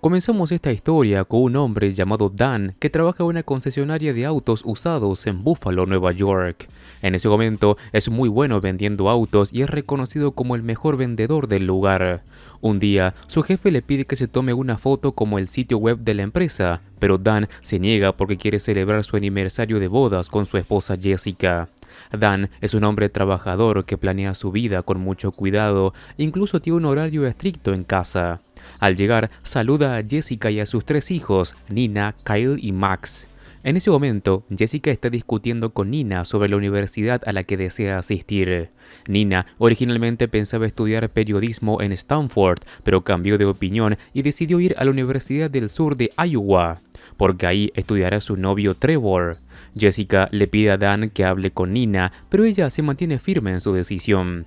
Comenzamos esta historia con un hombre llamado Dan que trabaja en una concesionaria de autos usados en Buffalo, Nueva York. En ese momento es muy bueno vendiendo autos y es reconocido como el mejor vendedor del lugar. Un día, su jefe le pide que se tome una foto como el sitio web de la empresa, pero Dan se niega porque quiere celebrar su aniversario de bodas con su esposa Jessica. Dan es un hombre trabajador que planea su vida con mucho cuidado, incluso tiene un horario estricto en casa. Al llegar, saluda a Jessica y a sus tres hijos, Nina, Kyle y Max. En ese momento, Jessica está discutiendo con Nina sobre la universidad a la que desea asistir. Nina originalmente pensaba estudiar periodismo en Stanford, pero cambió de opinión y decidió ir a la Universidad del Sur de Iowa, porque ahí estudiará su novio Trevor. Jessica le pide a Dan que hable con Nina, pero ella se mantiene firme en su decisión.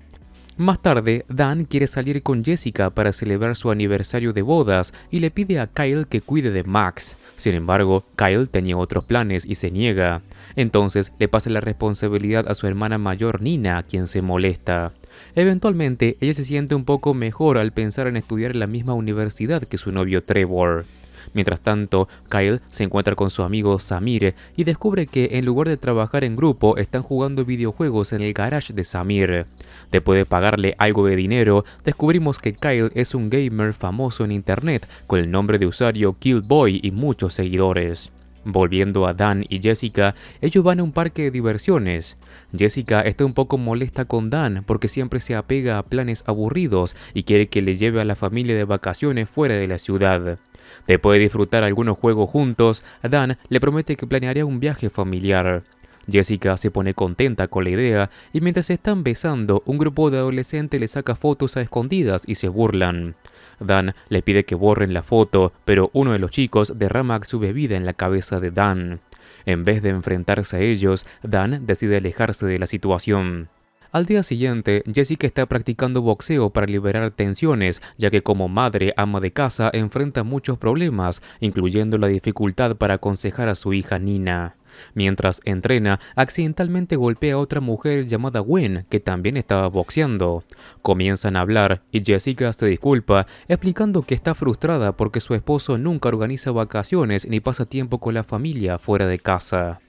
Más tarde, Dan quiere salir con Jessica para celebrar su aniversario de bodas y le pide a Kyle que cuide de Max. Sin embargo, Kyle tenía otros planes y se niega. Entonces le pasa la responsabilidad a su hermana mayor Nina, quien se molesta. Eventualmente, ella se siente un poco mejor al pensar en estudiar en la misma universidad que su novio Trevor. Mientras tanto, Kyle se encuentra con su amigo Samir y descubre que en lugar de trabajar en grupo están jugando videojuegos en el garage de Samir. Después de pagarle algo de dinero, descubrimos que Kyle es un gamer famoso en internet con el nombre de usuario Killboy y muchos seguidores. Volviendo a Dan y Jessica, ellos van a un parque de diversiones. Jessica está un poco molesta con Dan porque siempre se apega a planes aburridos y quiere que le lleve a la familia de vacaciones fuera de la ciudad. Después de disfrutar algunos juegos juntos, Dan le promete que planearía un viaje familiar. Jessica se pone contenta con la idea y mientras se están besando, un grupo de adolescentes le saca fotos a escondidas y se burlan. Dan le pide que borren la foto, pero uno de los chicos derrama su bebida en la cabeza de Dan. En vez de enfrentarse a ellos, Dan decide alejarse de la situación. Al día siguiente, Jessica está practicando boxeo para liberar tensiones, ya que como madre ama de casa enfrenta muchos problemas, incluyendo la dificultad para aconsejar a su hija Nina. Mientras entrena, accidentalmente golpea a otra mujer llamada Gwen, que también estaba boxeando. Comienzan a hablar y Jessica se disculpa, explicando que está frustrada porque su esposo nunca organiza vacaciones ni pasa tiempo con la familia fuera de casa.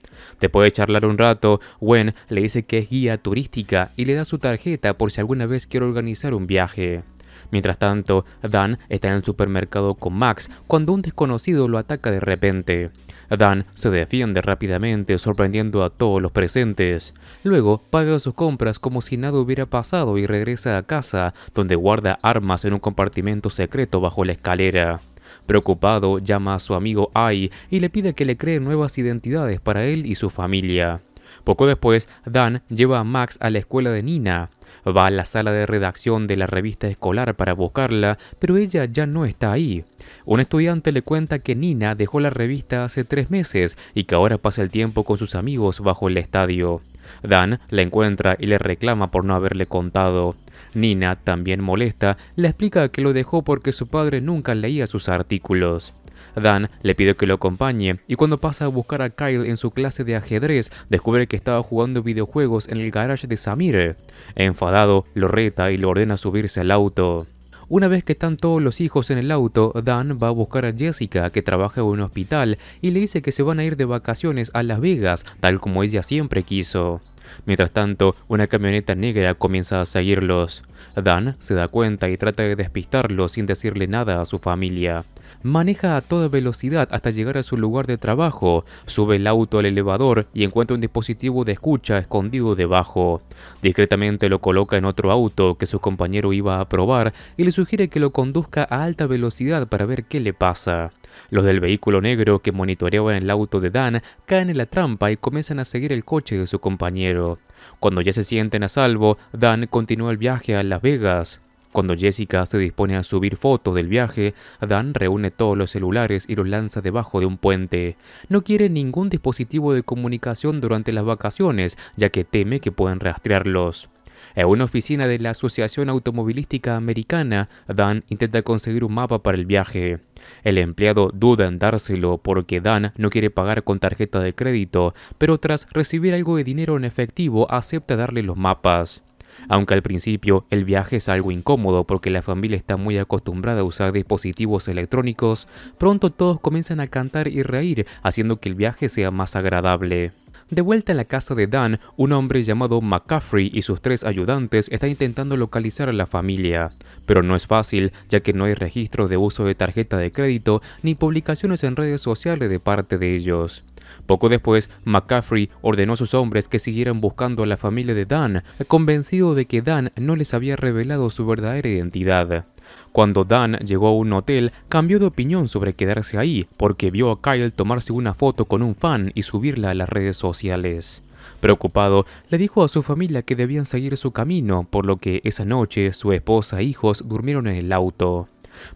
Después de charlar un rato, Gwen le dice que es guía turística y le da su tarjeta por si alguna vez quiere organizar un viaje. Mientras tanto, Dan está en el supermercado con Max cuando un desconocido lo ataca de repente. Dan se defiende rápidamente, sorprendiendo a todos los presentes. Luego paga sus compras como si nada hubiera pasado y regresa a casa, donde guarda armas en un compartimento secreto bajo la escalera. Preocupado, llama a su amigo Ai y le pide que le cree nuevas identidades para él y su familia. Poco después, Dan lleva a Max a la escuela de Nina. Va a la sala de redacción de la revista escolar para buscarla, pero ella ya no está ahí. Un estudiante le cuenta que Nina dejó la revista hace 3 meses y que ahora pasa el tiempo con sus amigos bajo el estadio. Dan la encuentra y le reclama por no haberle contado. Nina, también molesta, le explica que lo dejó porque su padre nunca leía sus artículos. Dan le pide que lo acompañe y cuando pasa a buscar a Kyle en su clase de ajedrez, descubre que estaba jugando videojuegos en el garage de Samir. Enfadado, lo reta y le ordena subirse al auto. Una vez que están todos los hijos en el auto, Dan va a buscar a Jessica, que trabaja en un hospital, y le dice que se van a ir de vacaciones a Las Vegas, tal como ella siempre quiso. Mientras tanto, una camioneta negra comienza a seguirlos. Dan se da cuenta y trata de despistarlo sin decirle nada a su familia. Maneja a toda velocidad hasta llegar a su lugar de trabajo, sube el auto al elevador y encuentra un dispositivo de escucha escondido debajo. Discretamente lo coloca en otro auto que su compañero iba a probar y le sugiere que lo conduzca a alta velocidad para ver qué le pasa. Los del vehículo negro que monitoreaban el auto de Dan caen en la trampa y comienzan a seguir el coche de su compañero. Cuando ya se sienten a salvo, Dan continúa el viaje a Las Vegas. Cuando Jessica se dispone a subir fotos del viaje, Dan reúne todos los celulares y los lanza debajo de un puente. No quiere ningún dispositivo de comunicación durante las vacaciones, ya que teme que puedan rastrearlos. En una oficina de la Asociación Automovilística Americana, Dan intenta conseguir un mapa para el viaje. El empleado duda en dárselo porque Dan no quiere pagar con tarjeta de crédito, pero tras recibir algo de dinero en efectivo acepta darle los mapas. Aunque al principio el viaje es algo incómodo porque la familia está muy acostumbrada a usar dispositivos electrónicos, pronto todos comienzan a cantar y reír, haciendo que el viaje sea más agradable. De vuelta en la casa de Dan, un hombre llamado McCaffrey y sus 3 ayudantes están intentando localizar a la familia. Pero no es fácil, ya que no hay registro de uso de tarjeta de crédito ni publicaciones en redes sociales de parte de ellos. Poco después, McCaffrey ordenó a sus hombres que siguieran buscando a la familia de Dan, convencido de que Dan no les había revelado su verdadera identidad. Cuando Dan llegó a un hotel, cambió de opinión sobre quedarse ahí, porque vio a Kyle tomarse una foto con un fan y subirla a las redes sociales. Preocupado, le dijo a su familia que debían seguir su camino, por lo que esa noche su esposa e hijos durmieron en el auto.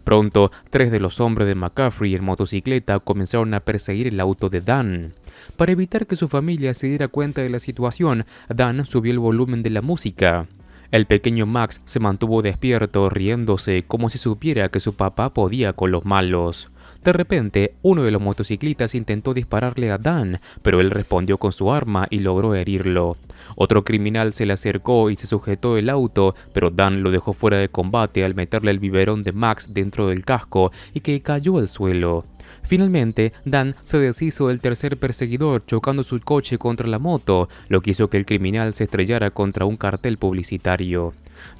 Pronto, 3 de los hombres de McCaffrey en motocicleta comenzaron a perseguir el auto de Dan. Para evitar que su familia se diera cuenta de la situación, Dan subió el volumen de la música. El pequeño Max se mantuvo despierto, riéndose como si supiera que su papá podía con los malos. De repente, uno de los motociclistas intentó dispararle a Dan, pero él respondió con su arma y logró herirlo. Otro criminal se le acercó y se sujetó el auto, pero Dan lo dejó fuera de combate al meterle el biberón de Max dentro del casco y que cayó al suelo. Finalmente, Dan se deshizo del tercer perseguidor chocando su coche contra la moto, lo que hizo que el criminal se estrellara contra un cartel publicitario.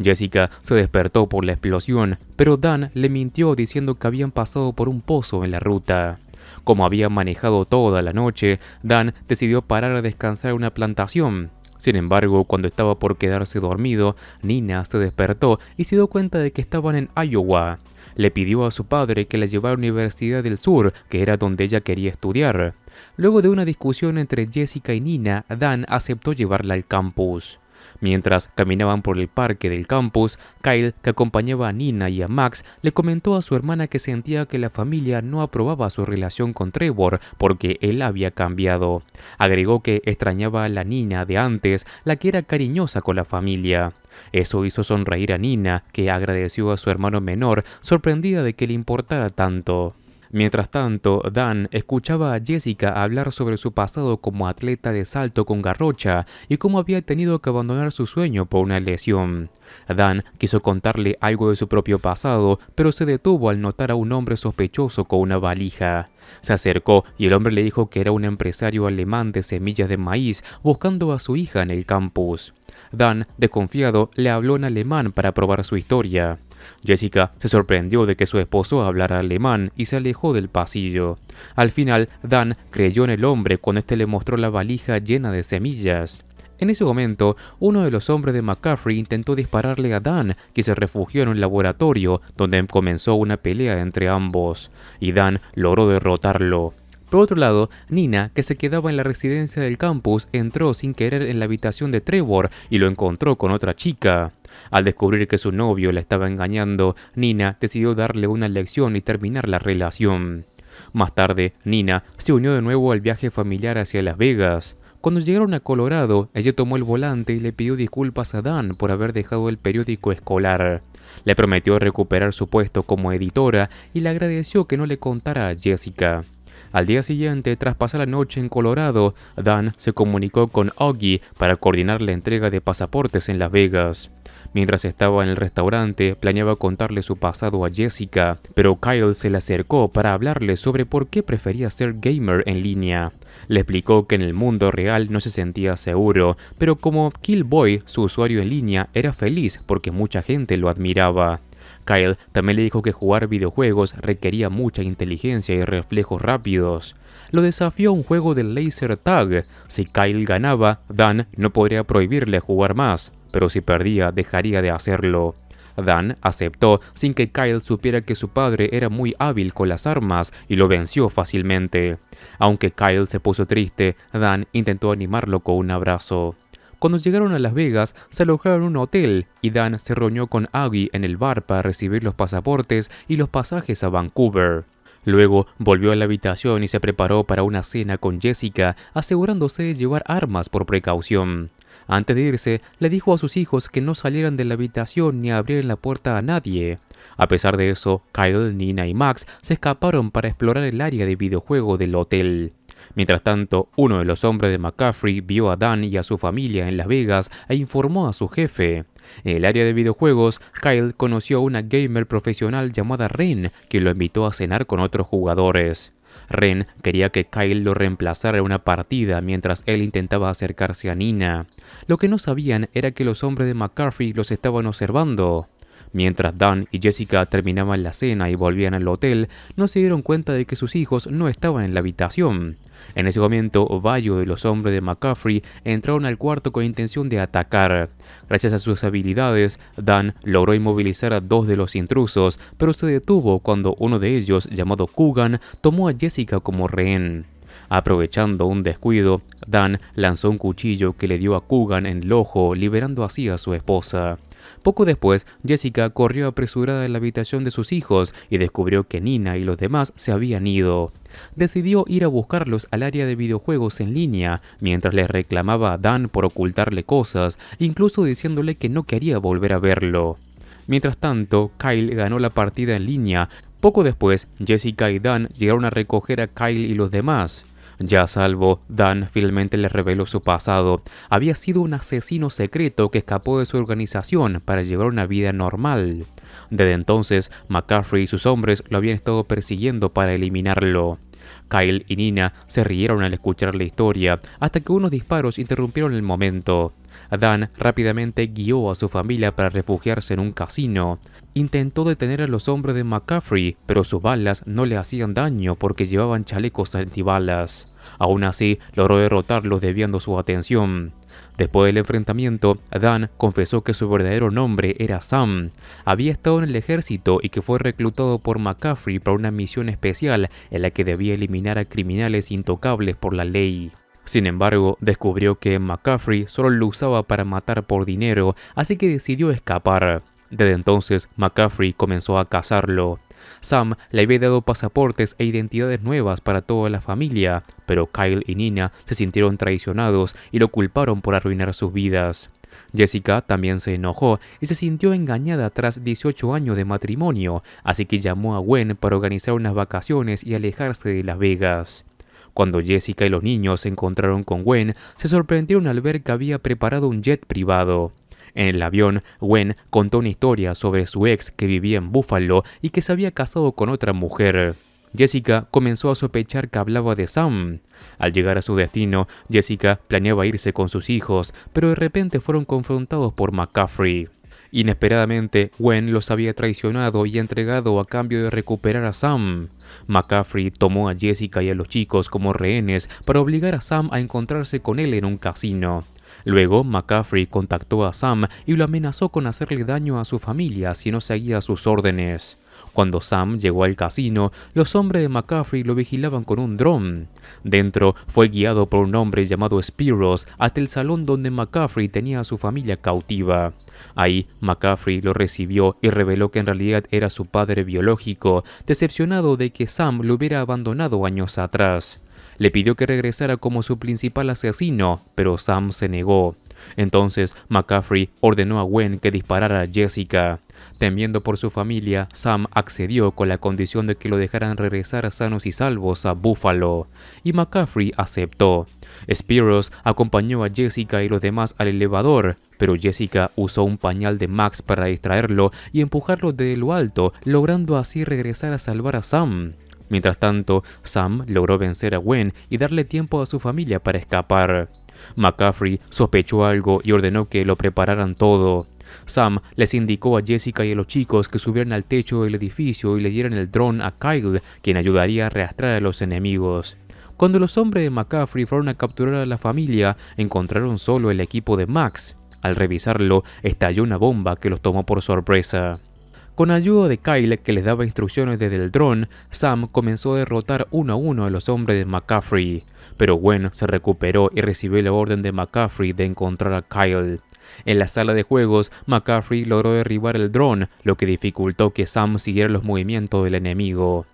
Jessica se despertó por la explosión, pero Dan le mintió diciendo que habían pasado por un pozo en la ruta. Como había manejado toda la noche, Dan decidió parar a descansar en una plantación. Sin embargo, cuando estaba por quedarse dormido, Nina se despertó y se dio cuenta de que estaban en Iowa. Le pidió a su padre que la llevara a la Universidad del Sur, que era donde ella quería estudiar. Luego de una discusión entre Jessica y Nina, Dan aceptó llevarla al campus. Mientras caminaban por el parque del campus, Kyle, que acompañaba a Nina y a Max, le comentó a su hermana que sentía que la familia no aprobaba su relación con Trevor porque él había cambiado. Agregó que extrañaba a la Nina de antes, la que era cariñosa con la familia. Eso hizo sonreír a Nina, que agradeció a su hermano menor, sorprendida de que le importara tanto. Mientras tanto, Dan escuchaba a Jessica hablar sobre su pasado como atleta de salto con garrocha y cómo había tenido que abandonar su sueño por una lesión. Dan quiso contarle algo de su propio pasado, pero se detuvo al notar a un hombre sospechoso con una valija. Se acercó y el hombre le dijo que era un empresario alemán de semillas de maíz buscando a su hija en el campus. Dan, desconfiado, le habló en alemán para probar su historia. Jessica se sorprendió de que su esposo hablara alemán y se alejó del pasillo. Al final, Dan creyó en el hombre cuando éste le mostró la valija llena de semillas. En ese momento, uno de los hombres de McCaffrey intentó dispararle a Dan, que se refugió en un laboratorio, donde comenzó una pelea entre ambos, y Dan logró derrotarlo. Por otro lado, Nina, que se quedaba en la residencia del campus, entró sin querer en la habitación de Trevor y lo encontró con otra chica. Al descubrir que su novio la estaba engañando, Nina decidió darle una lección y terminar la relación. Más tarde, Nina se unió de nuevo al viaje familiar hacia Las Vegas. Cuando llegaron a Colorado, ella tomó el volante y le pidió disculpas a Dan por haber dejado el periódico escolar. Le prometió recuperar su puesto como editora y le agradeció que no le contara a Jessica. Al día siguiente, tras pasar la noche en Colorado, Dan se comunicó con Augie para coordinar la entrega de pasaportes en Las Vegas. Mientras estaba en el restaurante, planeaba contarle su pasado a Jessica, pero Kyle se le acercó para hablarle sobre por qué prefería ser gamer en línea. Le explicó que en el mundo real no se sentía seguro, pero como Killboy, su usuario en línea, era feliz porque mucha gente lo admiraba. Kyle también le dijo que jugar videojuegos requería mucha inteligencia y reflejos rápidos. Lo desafió a un juego de laser tag. Si Kyle ganaba, Dan no podría prohibirle jugar más, pero si perdía, dejaría de hacerlo. Dan aceptó sin que Kyle supiera que su padre era muy hábil con las armas y lo venció fácilmente. Aunque Kyle se puso triste, Dan intentó animarlo con un abrazo. Cuando llegaron a Las Vegas, se alojaron en un hotel y Dan se reunió con Augie en el bar para recibir los pasaportes y los pasajes a Vancouver. Luego volvió a la habitación y se preparó para una cena con Jessica, asegurándose de llevar armas por precaución. Antes de irse, le dijo a sus hijos que no salieran de la habitación ni abrieran la puerta a nadie. A pesar de eso, Kyle, Nina y Max se escaparon para explorar el área de videojuego del hotel. Mientras tanto, uno de los hombres de McCaffrey vio a Dan y a su familia en Las Vegas e informó a su jefe. En el área de videojuegos, Kyle conoció a una gamer profesional llamada Ren, que lo invitó a cenar con otros jugadores. Ren quería que Kyle lo reemplazara en una partida mientras él intentaba acercarse a Nina. Lo que no sabían era que los hombres de McCaffrey los estaban observando. Mientras Dan y Jessica terminaban la cena y volvían al hotel, no se dieron cuenta de que sus hijos no estaban en la habitación. En ese momento, varios de los hombres de McCaffrey entraron al cuarto con intención de atacar. Gracias a sus habilidades, Dan logró inmovilizar a dos de los intrusos, pero se detuvo cuando uno de ellos, llamado Coogan, tomó a Jessica como rehén. Aprovechando un descuido, Dan lanzó un cuchillo que le dio a Coogan en el ojo, liberando así a su esposa. Poco después, Jessica corrió apresurada a la habitación de sus hijos y descubrió que Nina y los demás se habían ido. Decidió ir a buscarlos al área de videojuegos en línea, mientras les reclamaba a Dan por ocultarle cosas, incluso diciéndole que no quería volver a verlo. Mientras tanto, Kyle ganó la partida en línea. Poco después, Jessica y Dan llegaron a recoger a Kyle y los demás. Ya a salvo, Dan finalmente les reveló su pasado. Había sido un asesino secreto que escapó de su organización para llevar una vida normal. Desde entonces, McCaffrey y sus hombres lo habían estado persiguiendo para eliminarlo. Kyle y Nina se rieron al escuchar la historia, hasta que unos disparos interrumpieron el momento. Dan rápidamente guió a su familia para refugiarse en un casino. Intentó detener a los hombres de McCaffrey, pero sus balas no le hacían daño porque llevaban chalecos antibalas. Aún así, logró derrotarlos desviando su atención. Después del enfrentamiento, Dan confesó que su verdadero nombre era Sam. Había estado en el ejército y que fue reclutado por McCaffrey para una misión especial en la que debía eliminar a criminales intocables por la ley. Sin embargo, descubrió que McCaffrey solo lo usaba para matar por dinero, así que decidió escapar. Desde entonces, McCaffrey comenzó a cazarlo. Sam le había dado pasaportes e identidades nuevas para toda la familia, pero Kyle y Nina se sintieron traicionados y lo culparon por arruinar sus vidas. Jessica también se enojó y se sintió engañada tras 18 años de matrimonio, así que llamó a Gwen para organizar unas vacaciones y alejarse de Las Vegas. Cuando Jessica y los niños se encontraron con Gwen, se sorprendieron al ver que había preparado un jet privado. En el avión, Gwen contó una historia sobre su ex que vivía en Buffalo y que se había casado con otra mujer. Jessica comenzó a sospechar que hablaba de Sam. Al llegar a su destino, Jessica planeaba irse con sus hijos, pero de repente fueron confrontados por McCaffrey. Inesperadamente, Gwen los había traicionado y entregado a cambio de recuperar a Sam. McCaffrey tomó a Jessica y a los chicos como rehenes para obligar a Sam a encontrarse con él en un casino. Luego, McCaffrey contactó a Sam y lo amenazó con hacerle daño a su familia si no seguía sus órdenes. Cuando Sam llegó al casino, los hombres de McCaffrey lo vigilaban con un dron. Dentro, fue guiado por un hombre llamado Spiros hasta el salón donde McCaffrey tenía a su familia cautiva. Ahí, McCaffrey lo recibió y reveló que en realidad era su padre biológico, decepcionado de que Sam lo hubiera abandonado años atrás. Le pidió que regresara como su principal asesino, pero Sam se negó. Entonces, McCaffrey ordenó a Gwen que disparara a Jessica. Temiendo por su familia, Sam accedió con la condición de que lo dejaran regresar sanos y salvos a Buffalo, y McCaffrey aceptó. Spiros acompañó a Jessica y los demás al elevador, pero Jessica usó un pañal de Max para distraerlo y empujarlo desde lo alto, logrando así regresar a salvar a Sam. Mientras tanto, Sam logró vencer a Gwen y darle tiempo a su familia para escapar. McCaffrey sospechó algo y ordenó que lo prepararan todo. Sam les indicó a Jessica y a los chicos que subieran al techo del edificio y le dieran el dron a Kyle, quien ayudaría a arrastrar a los enemigos. Cuando los hombres de McCaffrey fueron a capturar a la familia, encontraron solo el equipo de Max. Al revisarlo, estalló una bomba que los tomó por sorpresa. Con ayuda de Kyle, que les daba instrucciones desde el dron, Sam comenzó a derrotar uno a uno a los hombres de McCaffrey. Pero Gwen se recuperó y recibió la orden de McCaffrey de encontrar a Kyle. En la sala de juegos, McCaffrey logró derribar el dron, lo que dificultó que Sam siguiera los movimientos del enemigo.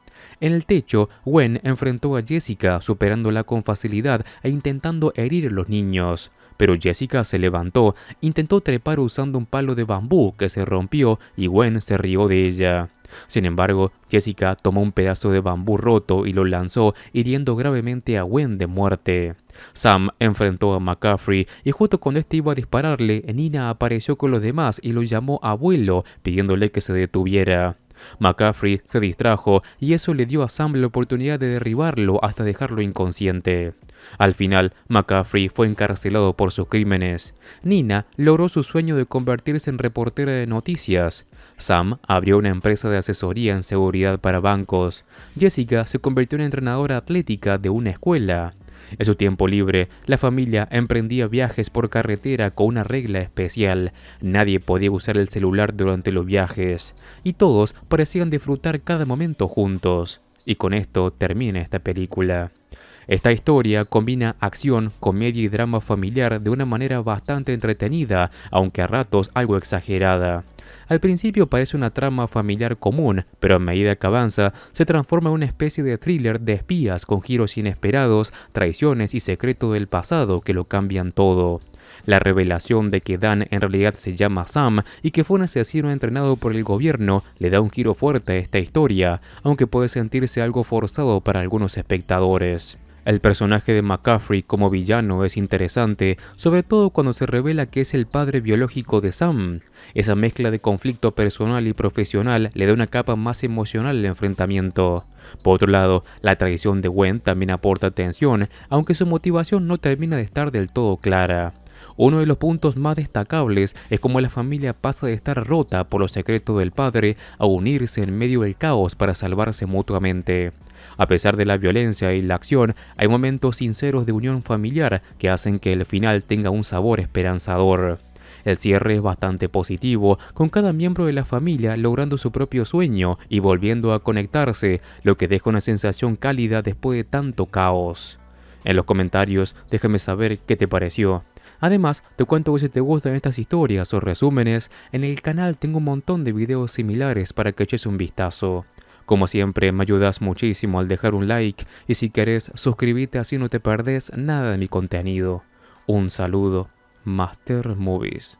En el techo, Gwen enfrentó a Jessica, superándola con facilidad e intentando herir a los niños. Pero Jessica se levantó, intentó trepar usando un palo de bambú que se rompió y Gwen se rió de ella. Sin embargo, Jessica tomó un pedazo de bambú roto y lo lanzó, hiriendo gravemente a Gwen de muerte. Sam enfrentó a McCaffrey y justo cuando este iba a dispararle, Nina apareció con los demás y lo llamó abuelo, pidiéndole que se detuviera. McCaffrey se distrajo y eso le dio a Sam la oportunidad de derribarlo hasta dejarlo inconsciente. Al final, McCaffrey fue encarcelado por sus crímenes. Nina logró su sueño de convertirse en reportera de noticias. Sam abrió una empresa de asesoría en seguridad para bancos. Jessica se convirtió en entrenadora atlética de una escuela. En su tiempo libre, la familia emprendía viajes por carretera con una regla especial. Nadie podía usar el celular durante los viajes, y todos parecían disfrutar cada momento juntos. Y con esto termina esta película. Esta historia combina acción, comedia y drama familiar de una manera bastante entretenida, aunque a ratos algo exagerada. Al principio parece una trama familiar común, pero a medida que avanza, se transforma en una especie de thriller de espías con giros inesperados, traiciones y secretos del pasado que lo cambian todo. La revelación de que Dan en realidad se llama Sam y que fue un asesino entrenado por el gobierno le da un giro fuerte a esta historia, aunque puede sentirse algo forzado para algunos espectadores. El personaje de McCaffrey como villano es interesante, sobre todo cuando se revela que es el padre biológico de Sam. Esa mezcla de conflicto personal y profesional le da una capa más emocional al enfrentamiento. Por otro lado, la traición de Gwen también aporta tensión, aunque su motivación no termina de estar del todo clara. Uno de los puntos más destacables es cómo la familia pasa de estar rota por los secretos del padre a unirse en medio del caos para salvarse mutuamente. A pesar de la violencia y la acción, hay momentos sinceros de unión familiar que hacen que el final tenga un sabor esperanzador. El cierre es bastante positivo, con cada miembro de la familia logrando su propio sueño y volviendo a conectarse, lo que deja una sensación cálida después de tanto caos. En los comentarios déjame saber qué te pareció. Además, te cuento que si te gustan estas historias o resúmenes, en el canal tengo un montón de videos similares para que eches un vistazo. Como siempre, me ayudas muchísimo al dejar un like y si querés, suscríbete así no te perdés nada de mi contenido. Un saludo, Master Movies.